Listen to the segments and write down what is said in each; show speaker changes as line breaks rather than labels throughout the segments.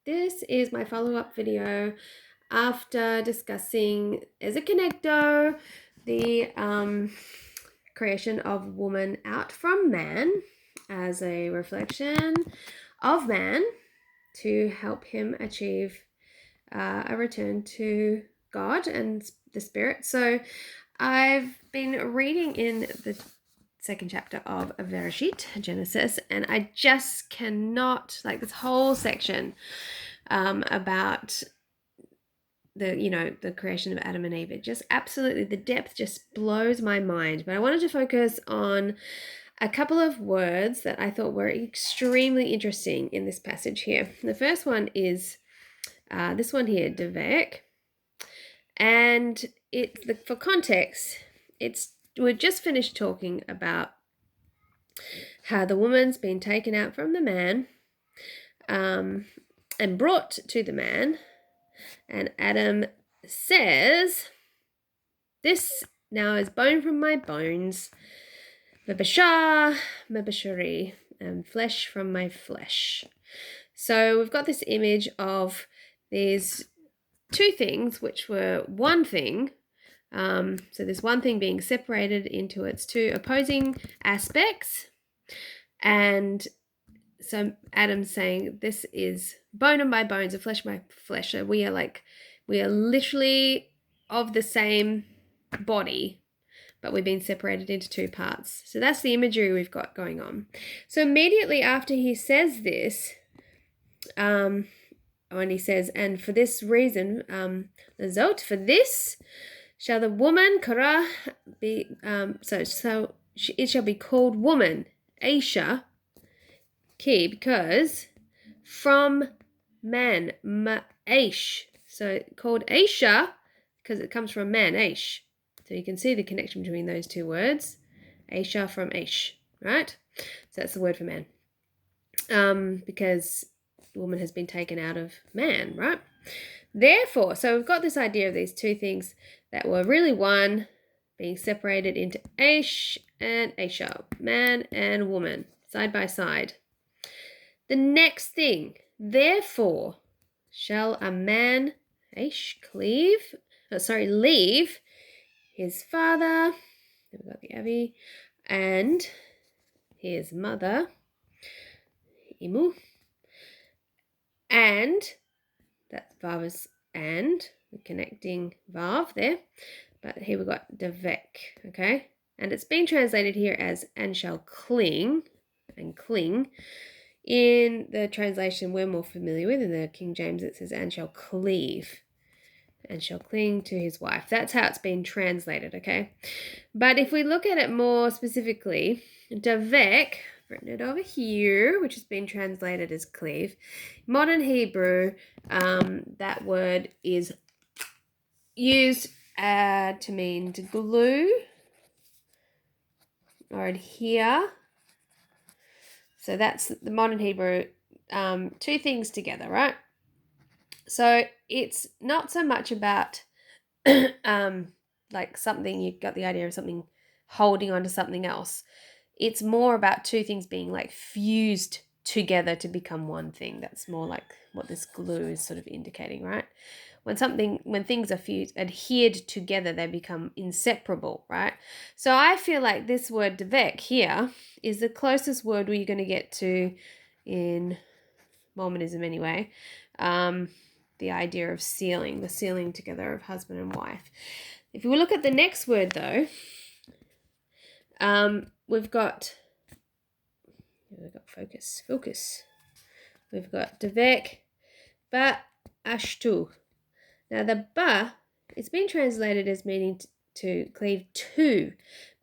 This is my follow-up video after discussing as a connector the creation of woman out from man as a reflection of man to help him achieve a return to God and the Spirit. So I've been reading in the second chapter of Bereshit, Genesis, and I just cannot, like, this whole section about the creation of Adam and Eve. It just absolutely, the depth just blows my mind. But I wanted to focus on a couple of words that I thought were extremely interesting in this passage here. The first one is this one here, devek, and for context, we've just finished talking about how the woman's been taken out from the man and brought to the man, and Adam says, "This now is bone from my bones, mebashar, mebashari, and flesh from my flesh." So we've got this image of these two things which were one thing. So there's one thing being separated into its two opposing aspects. And so Adam's saying, this is bone of my bones and flesh of my flesh. So we are literally of the same body, but we've been separated into two parts. So that's the imagery we've got going on. So immediately after he says this, and he says, and for this reason, Lazot, for this shall the woman, Kara, be, it shall be called woman, Aisha, Ki, because from man, Ma'aish. So called Aisha because it comes from man, Aish. So you can see the connection between those two words. Aisha from Aish, right? So that's the word for man. Because the woman has been taken out of man, right? Therefore, so we've got this idea of these two things that were really one being separated into Aish and Aisha, man and woman, side by side. The next thing, therefore, shall a man leave his father, we've got the Avi, and his mother, Imu, and that's Vav's and, the connecting Vav there, but here we've got devek, okay? And it's been translated here as and shall cling, and cling. In the translation we're more familiar with, in the King James, it says, and shall cleave, and shall cling to his wife. That's how it's been translated, okay? But if we look at it more specifically, davek, written it over here, which has been translated as cleave. Modern Hebrew, that word is used to mean to glue or adhere. So that's the modern Hebrew, two things together, right? So it's not so much about like something, you've got the idea of something holding onto something else. It's more about two things being like fused together to become one thing. That's more like what this glue is sort of indicating, right? When things are fused, adhered together, they become inseparable, right? So I feel like this word devek here is the closest word we're going to get to in Mormonism anyway. The idea of sealing, the sealing together of husband and wife. If we look at the next word though, we've got focus. We've got devek, ba, ashtu. Now the ba, it's been translated as meaning to cleave to,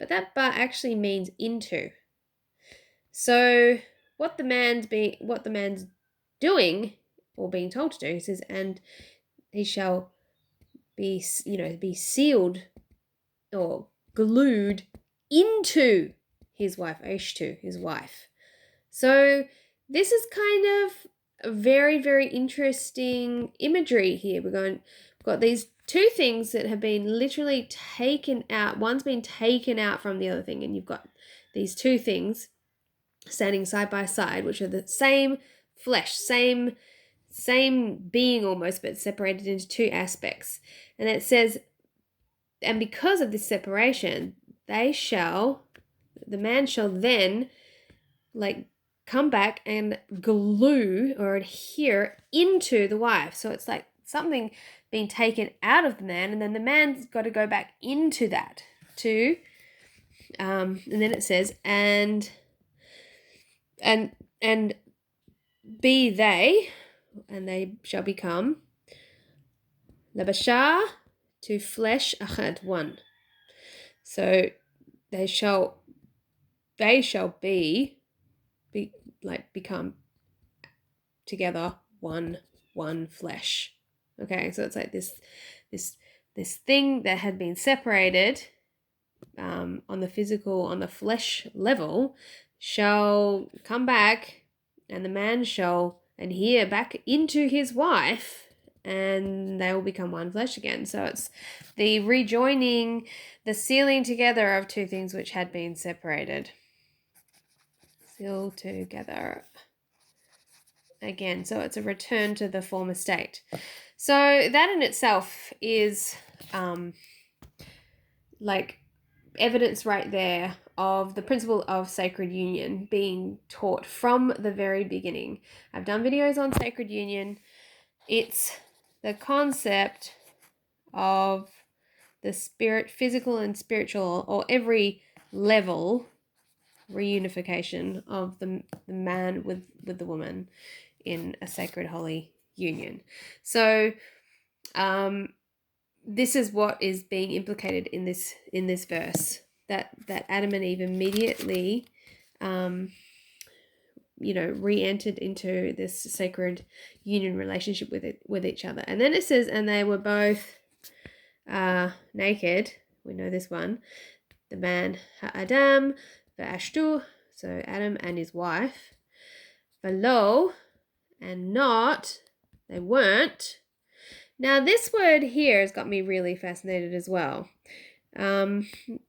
but that ba actually means into. So what the man's doing or being told to do, he says, and he shall be sealed or glued into his wife, Ashtu, his wife. So this is kind of a very, very interesting imagery here. We've got these two things that have been literally taken out. One's been taken out from the other thing, and you've got these two things standing side by side, which are the same flesh, same same being almost, but separated into two aspects. And it says, and because of this separation, the man shall then like come back and glue or adhere into the wife. So it's like something being taken out of the man, and then the man's got to go back into that too. And then it says, and be they, and they shall become labashah, to flesh achad, one. So they shall become together one flesh. Okay, so it's like this thing that had been separated on the physical, on the flesh level, shall come back, and the man shall adhere back into his wife, and they will become one flesh again. So it's the rejoining, the sealing together of two things which had been separated. Seal together again. So it's a return to the former state. So that in itself is like evidence right there of the principle of sacred union being taught from the very beginning. I've done videos on sacred union. It's the concept of the spirit, physical and spiritual, or every level reunification of the man with the woman in a sacred holy union. So this is what is being implicated in this verse, that Adam and Eve immediately re-entered into this sacred union relationship with each other. And then it says, and they were both naked. We know this one. The man Adam v'ashtu, so Adam and his wife. V'lo, and not, they weren't. Now this word here has got me really fascinated as well. Not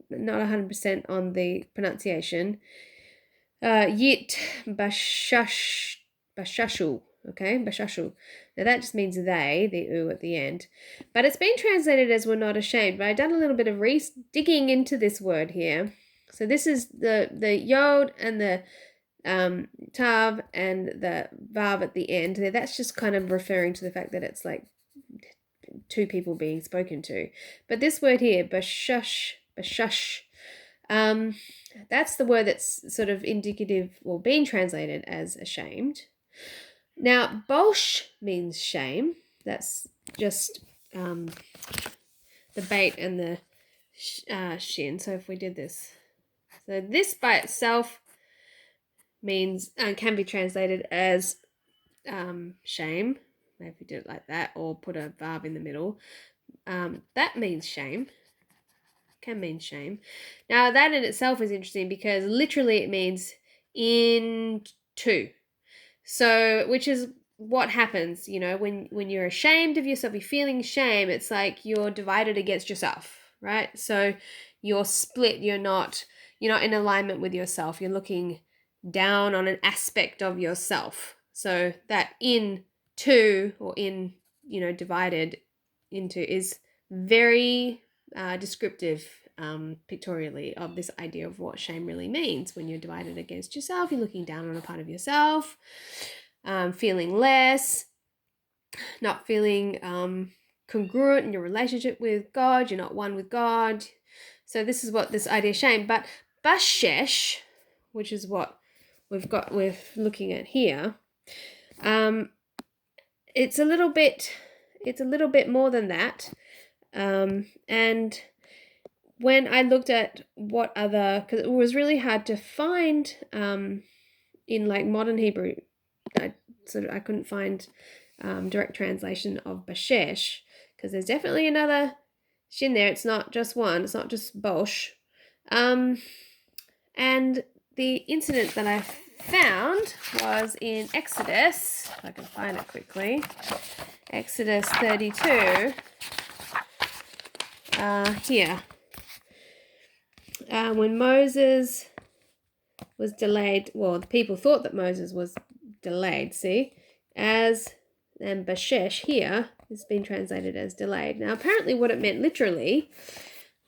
100% on the pronunciation. Yit bashashu. Okay, bashashu. Now that just means they, the u at the end. But it's been translated as were not ashamed. But I've done a little bit of digging into this word here. So this is the yod and the tav and the vav at the end. That's just kind of referring to the fact that it's like two people being spoken to. But this word here, bashash, that's the word that's sort of indicative, or being translated as ashamed. Now, bosh means shame. That's just the bait and the shin. So if we did this. So this by itself means, can be translated as shame. Maybe we did it like that, or put a vav in the middle. That means shame. Can mean shame. Now that in itself is interesting because literally it means into. So, which is what happens, when you're ashamed of yourself, you're feeling shame, it's like you're divided against yourself, right? So you're split, you're not in alignment with yourself. You're looking down on an aspect of yourself. So that into, or divided into, is very descriptive pictorially of this idea of what shame really means. When you're divided against yourself, you're looking down on a part of yourself, feeling less, not feeling congruent in your relationship with God. You're not one with God. So this is what this idea of shame. But bashesh, which is what we're looking at here, it's a little bit more than that. And when I looked at what other, because it was really hard to find in like modern Hebrew, I couldn't find direct translation of bashesh, because there's definitely another shin there. It's not just one. It's not just bosh. And the incident that I found was in Exodus, if I can find it quickly, Exodus 32, here. When Moses was delayed, well, the people thought that Moses was delayed, as and Bashesh here has been translated as delayed. Now, apparently what it meant literally,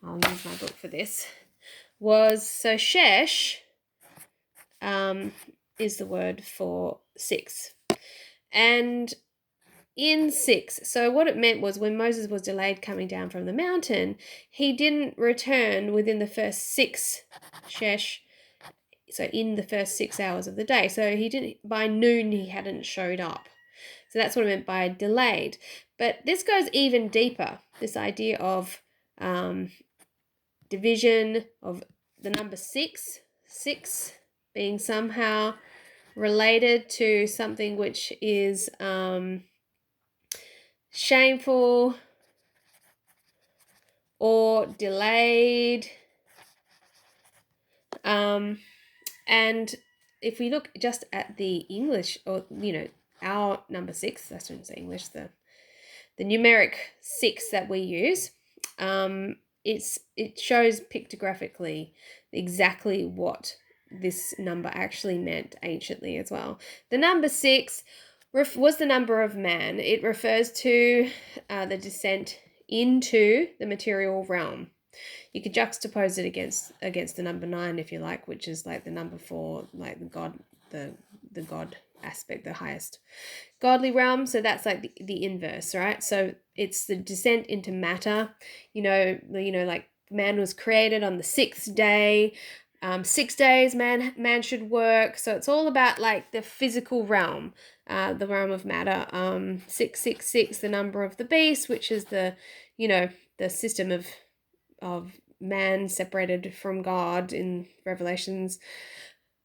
I'll use my book for this, was, so shesh is the word for 6. And in 6, so what it meant was when Moses was delayed coming down from the mountain, he didn't return within the first 6 shesh, so in the first 6 hours of the day. So he didn't, by noon he hadn't showed up. So that's what I meant by delayed. But this goes even deeper, this idea of division of the number 6 being somehow related to something which is shameful or delayed. And if we look just at the English, or our number 6, I shouldn't say English, the numeric 6 that we use, it shows pictographically exactly what this number actually meant anciently as well. The number 6 was the number of man. It refers to the descent into the material realm. You could juxtapose it against the number 9 if you like, which is like the number 4, like the God aspect, the highest godly realm. So that's like the inverse, right? So it's the descent into matter. Like man was created on the 6th day. 6 days man should work. So it's all about like the physical realm, the realm of matter. 666, the number of the beast, which is the system of man separated from God in Revelations.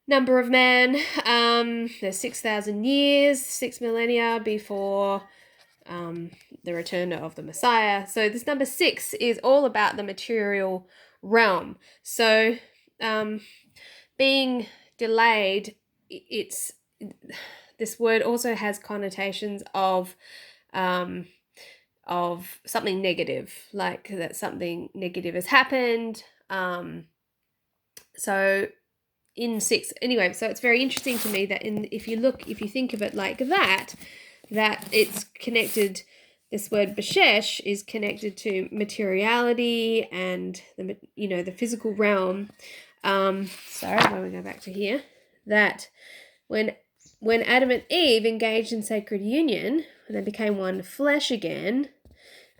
Number of man, there's 6,000 years, 6 millennia before the return of the Messiah. So this number 6 is all about the material realm. So being delayed, this word also has connotations of something negative, like that something negative has happened. So in 6, anyway, so it's very interesting to me that if you think of it like that it's connected. This word Bashesh is connected to materiality and the physical realm. Sorry, when we go back to here, that when Adam and Eve engaged in sacred union, when they became one flesh again,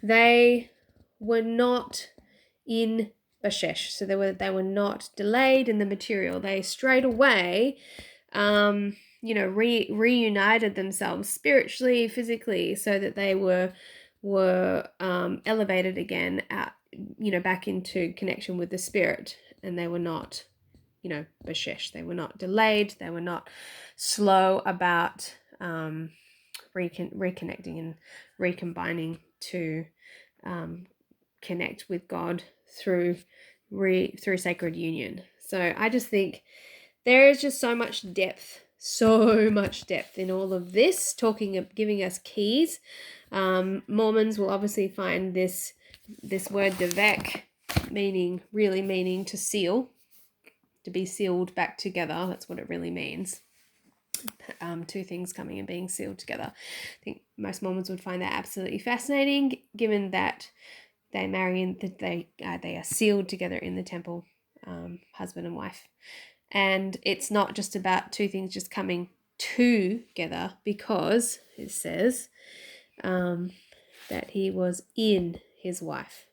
they were not in Bashesh. So they were not delayed in the material. They straight away reunited themselves spiritually, physically, so that they were elevated again back into connection with the spirit, and they were not Bashesh. They were not delayed. They were not slow about reconnecting and recombining to connect with God through sacred union. So I just think there is just so much depth in all of this, giving us keys. Mormons will obviously find this word devek meaning to seal, to be sealed back together. That's what it really means. Two things coming and being sealed together. I think most Mormons would find that absolutely fascinating, given that they marry and that they are sealed together in the temple, husband and wife. And it's not just about two things just coming together, because it says that he was in his wife.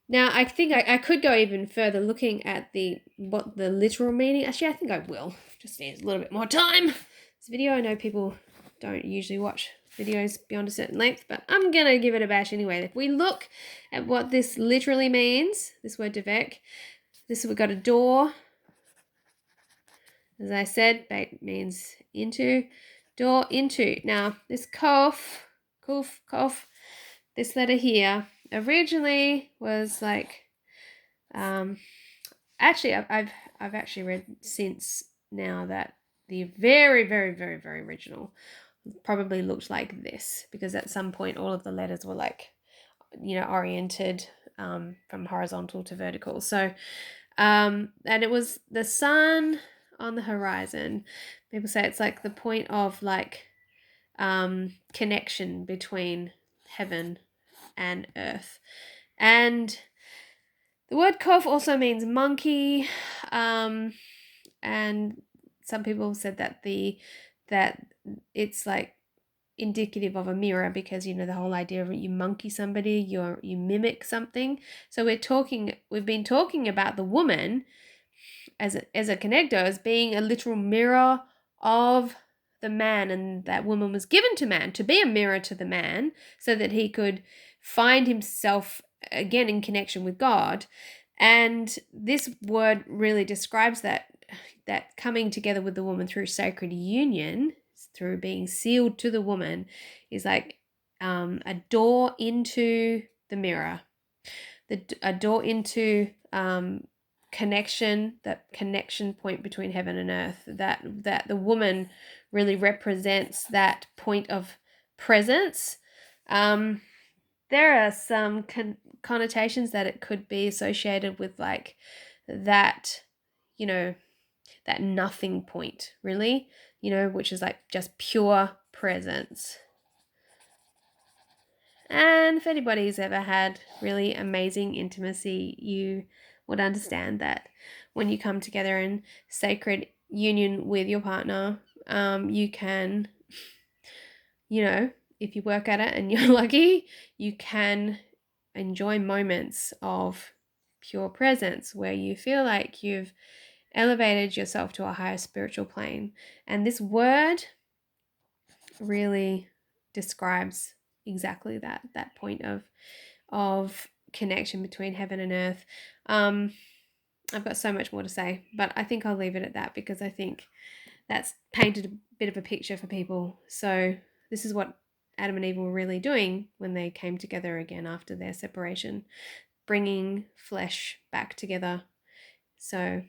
Now, I think I could go even further looking at what the literal meaning. Actually, I think I will. Just needs a little bit more time. This video, I know people don't usually watch videos beyond a certain length, but I'm going to give it a bash anyway. If we look at what this literally means, this word devek, we've got a door. As I said, bait means into, door, into. Now, this kof, this letter here, originally was like, actually, I've actually read since now that the very, very, very, very original probably looked like this, because at some point all of the letters were like, oriented from horizontal to vertical. So, and it was the sun on the horizon. People say it's like the point of like connection between heaven and earth. And the word kof also means monkey, and some people said that that it's like indicative of a mirror, because the whole idea of you monkey somebody, you mimic something. So we've been talking about the woman as a connector, as being a literal mirror of the man, and that woman was given to man to be a mirror to the man, so that he could find himself again in connection with God. And this word really describes that coming together with the woman through sacred union, through being sealed to the woman, is like a door into the mirror, a door into connection, that connection point between heaven and earth, that the woman really represents that point of presence. There are some connotations that it could be associated with, like that, that nothing point, really, which is like just pure presence. And if anybody's ever had really amazing intimacy, you would understand that when you come together in sacred union with your partner, you can, if you work at it and you're lucky, you can enjoy moments of pure presence where you feel like you've elevated yourself to a higher spiritual plane. And this word really describes exactly that point of connection between heaven and earth. I've got so much more to say, but I think I'll leave it at that, because I think that's painted a bit of a picture for people. So this is what Adam and Eve were really doing when they came together again after their separation, bringing flesh back together. So